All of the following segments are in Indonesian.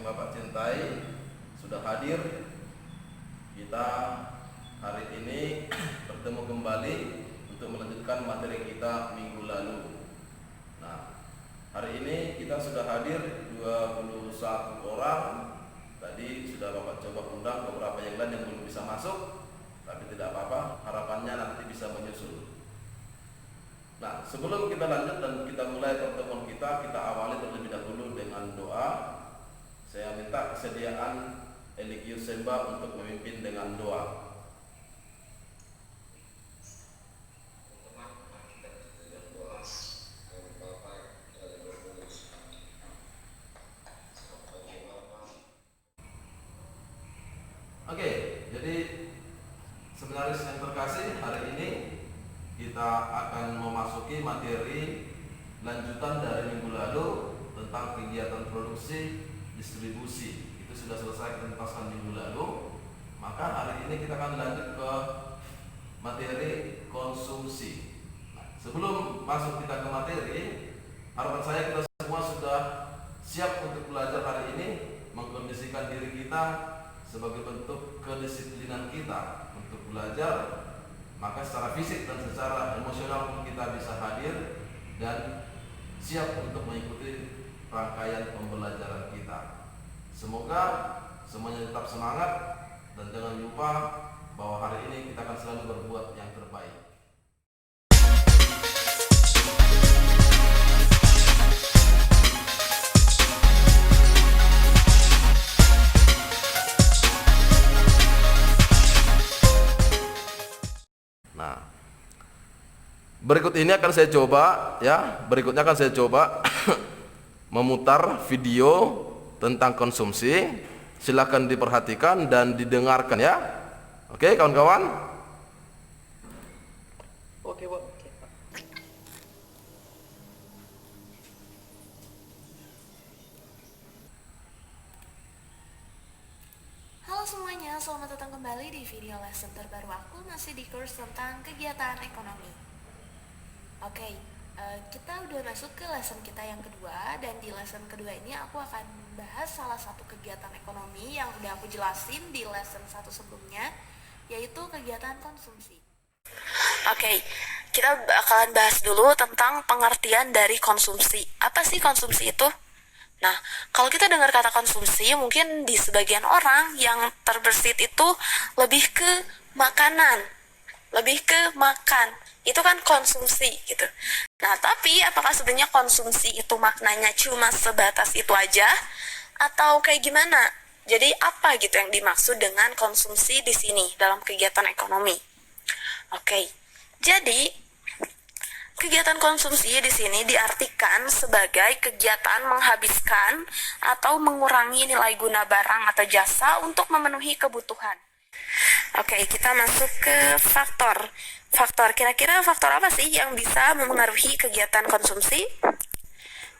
yang Bapak cintai, sudah hadir. Kita hari ini bertemu kembali untuk melanjutkan materi kita minggu lalu. Nah, hari ini kita sudah hadir 21 orang. Tadi sudah Bapak coba undang beberapa yang lain yang belum bisa masuk, tapi tidak apa-apa, harapannya nanti bisa menyusul. Nah, sebelum kita lanjut dan kita mulai pertemuan kita awali terlebih dahulu dengan doa. Saya minta kesediaan Eligius Semba untuk memimpin dengan doa. Oke, jadi seminaris yang terkasih, hari ini kita akan memasuki materi lanjutan dari minggu lalu tentang kegiatan produksi distribusi. Itu sudah selesai kita tuntaskan minggu lalu. Maka hari ini kita akan lanjut ke materi konsumsi. Nah, sebelum masuk kita ke materi, harapan saya kita semua sudah siap untuk belajar hari ini, mengkondisikan diri kita sebagai bentuk kedisiplinan kita untuk belajar. Maka secara fisik dan secara emosional pun kita bisa hadir dan siap untuk mengikuti rangkaian pembelajaran kita. Semoga semuanya tetap semangat dan jangan lupa bahwa hari ini kita akan selalu berbuat yang terbaik. Nah, berikutnya akan saya coba memutar video tentang konsumsi. Silakan diperhatikan dan didengarkan ya. Oke, kawan-kawan? Oke, Pak. Halo semuanya, selamat datang kembali di video lesson terbaru aku, masih di course tentang kegiatan ekonomi. Oke, kita udah masuk ke lesson kita yang kedua, dan di lesson kedua ini aku akan bahas salah satu kegiatan ekonomi yang udah aku jelasin di lesson satu sebelumnya, yaitu kegiatan konsumsi. Oke, kita bakalan bahas dulu tentang pengertian dari konsumsi. Apa sih konsumsi itu? Nah, kalau kita dengar kata konsumsi, mungkin di sebagian orang yang terbersit itu lebih ke makanan, lebih ke makan. Itu kan konsumsi gitu. Nah, tapi apakah sebenarnya konsumsi itu maknanya cuma sebatas itu aja? Atau kayak gimana? Jadi apa gitu yang dimaksud dengan konsumsi di sini dalam kegiatan ekonomi? Oke, jadi kegiatan konsumsi di sini diartikan sebagai kegiatan menghabiskan atau mengurangi nilai guna barang atau jasa untuk memenuhi kebutuhan. Oke, kita masuk ke faktor. Kira-kira faktor apa sih yang bisa mempengaruhi kegiatan konsumsi?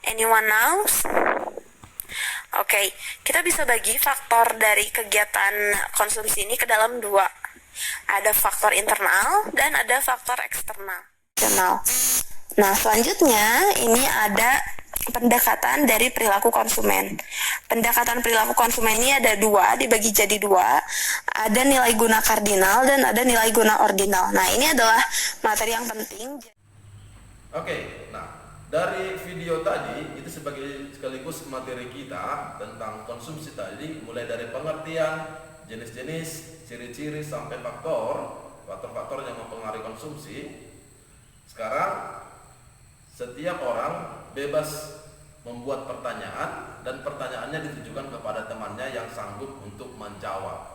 Anyone knows? Oke, kita bisa bagi faktor dari kegiatan konsumsi ini ke dalam dua. Ada faktor internal dan ada faktor eksternal. Nah, selanjutnya ini ada pendekatan dari perilaku konsumen. Pendekatan perilaku konsumen ini ada dua, dibagi jadi dua. Ada nilai guna kardinal dan ada nilai guna ordinal. Nah, ini adalah materi yang penting. Oke, nah dari video tadi itu sekaligus materi kita tentang konsumsi tadi, mulai dari pengertian, jenis-jenis, ciri-ciri sampai faktor-faktor yang mempengaruhi konsumsi. Sekarang setiap orang bebas membuat pertanyaan dan pertanyaannya ditujukan kepada temannya yang sanggup untuk menjawab.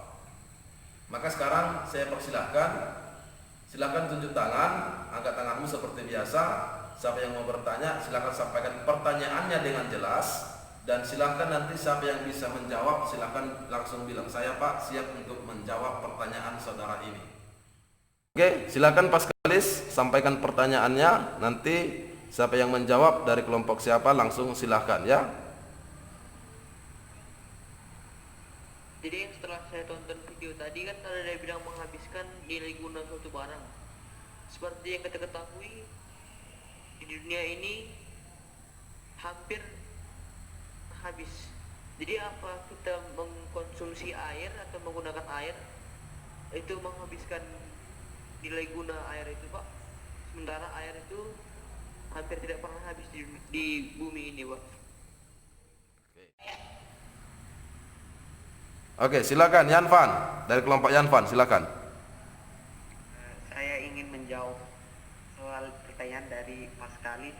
Maka sekarang saya persilahkan, silakan tunjuk tangan, angkat tanganmu seperti biasa. Siapa yang mau bertanya, silakan sampaikan pertanyaannya dengan jelas, dan silakan nanti siapa yang bisa menjawab, silakan langsung bilang, saya Pak siap untuk menjawab pertanyaan saudara ini. Oke, silakan Paskalis sampaikan pertanyaannya. Nanti siapa yang menjawab dari kelompok siapa langsung silakan ya. Jadi setelah saya tonton video tadi kan ada yang bilang menghabiskan nilai guna suatu barang. Seperti yang kita ketahui, di dunia ini hampir habis Jadi apa kita mengkonsumsi air atau menggunakan air itu menghabiskan nilai guna air itu, Pak? Sementara air itu hampir tidak pernah habis di bumi ini, Pak. Oke, silakan Yanfan dari kelompok Yanfan, silakan. Saya ingin menjawab soal pertanyaan dari Mas Khalid.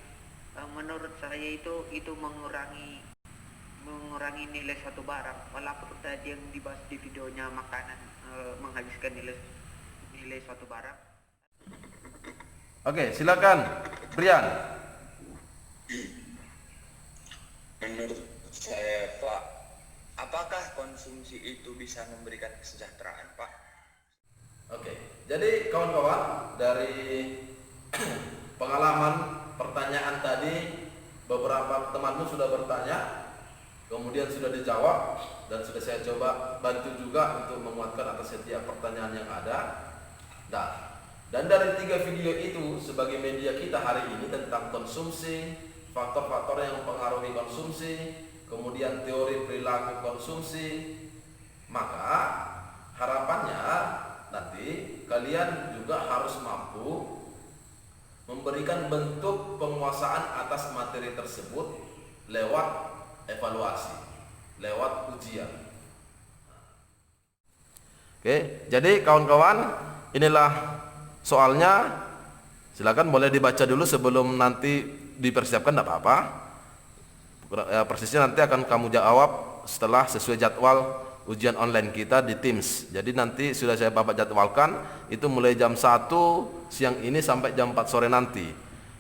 Menurut saya itu mengurangi nilai suatu barang. Walaupun tadi yang dibahas di videonya makanan menghabiskan nilai suatu barang. Oke, silakan Brian. Menurut saya, Pak, apakah konsumsi itu bisa memberikan kesejahteraan, Pak? Oke, jadi kawan-kawan dari pengalaman pertanyaan tadi, beberapa temanmu sudah bertanya, kemudian sudah dijawab, dan sudah saya coba bantu juga untuk menguatkan atas setiap pertanyaan yang ada. Nah, dan dari 3 video itu sebagai media kita hari ini tentang konsumsi, faktor-faktor yang mempengaruhi konsumsi, kemudian teori perilaku konsumsi, maka harapannya nanti kalian juga harus mampu memberikan bentuk penguasaan atas materi tersebut lewat evaluasi, lewat ujian. Oke, jadi kawan-kawan, inilah soalnya. Silakan boleh dibaca dulu sebelum nanti dipersiapkan, tidak apa-apa. Persisnya nanti akan kamu jawab setelah sesuai jadwal ujian online kita di Teams. Jadi nanti sudah saya bapak jadwalkan, itu mulai jam 1 siang ini sampai jam 4 sore nanti.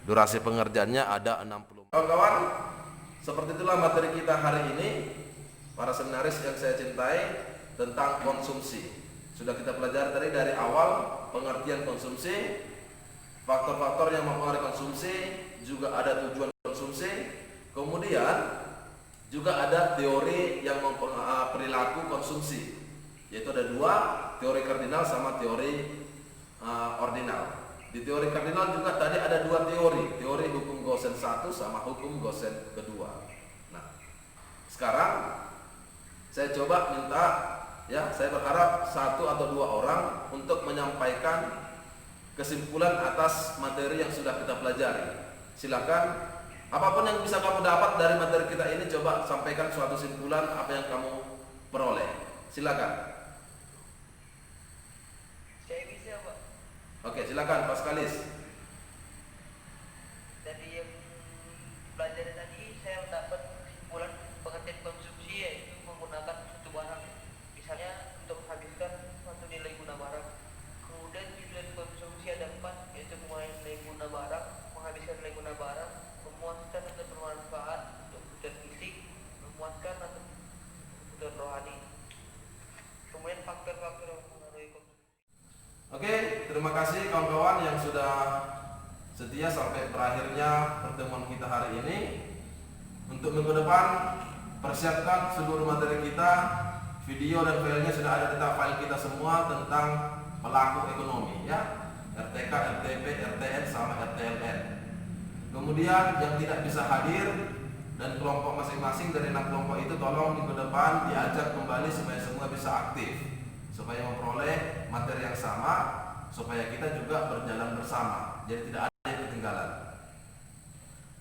Durasi pengerjaannya ada 60. Kawan-kawan, seperti itulah materi kita hari ini, para seminaris yang saya cintai, tentang konsumsi. Sudah kita pelajari dari awal pengertian konsumsi, faktor-faktor yang mempengaruhi konsumsi, juga ada tujuan konsumsi, kemudian juga ada teori yang mempengaruhi perilaku konsumsi, yaitu ada 2, teori kardinal sama teori ordinal. Di teori kardinal juga tadi ada 2 teori hukum Gosen 1 sama hukum Gosen kedua. Nah, sekarang saya coba minta, ya, saya berharap 1 atau 2 orang untuk menyampaikan kesimpulan atas materi yang sudah kita pelajari. Silakan, apapun yang bisa kamu dapat dari materi kita ini, coba sampaikan suatu kesimpulan apa yang kamu peroleh. Silakan. Saya bisa, Pak. Oke, silakan Pak Skalis. Dari yang belajar tadi saya mendapat kesimpulan pengertian konsumsi yaitu menggunakan suatu barang, misalnya untuk menghabiskan suatu nilai guna barang. Kemudian tujuan konsumsi ada 4, yaitu mengurangi nilai guna barang, menghabiskan nilai guna barang, memuaskan atau bermanfaat untuk kebutuhan fisik, memuaskan atau kebutuhan rohani. Kemudian faktor-faktor yang mempengaruhi konsumsi. Oke, terima kasih kawan-kawan yang sudah setia sampai berakhirnya pertemuan kita hari ini. Untuk minggu depan, persiapkan seluruh materi kita, video dan filenya sudah ada di file kita semua tentang pelaku ekonomi, ya, RTK, RTP, RTN sama RTLN. Kemudian yang tidak bisa hadir dan kelompok masing-masing dari 6 kelompok itu tolong minggu depan diajak kembali supaya semua bisa aktif, supaya memperoleh materi yang sama, supaya kita juga berjalan bersama, jadi tidak ada yang ketinggalan.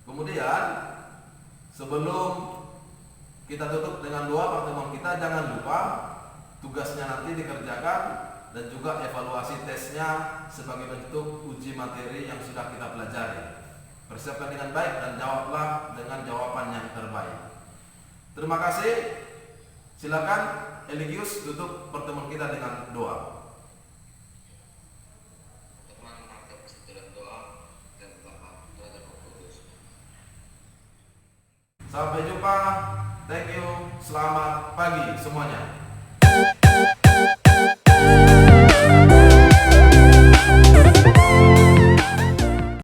Kemudian sebelum kita tutup dengan doa pertemuan kita, jangan lupa tugasnya nanti dikerjakan dan juga evaluasi tesnya sebagai bentuk uji materi yang sudah kita pelajari. Persiapkan dengan baik dan jawablah dengan jawaban yang terbaik. Terima kasih. Silakan Eligius tutup pertemuan kita dengan doa. Sampai jumpa. Thank you. Selamat pagi semuanya.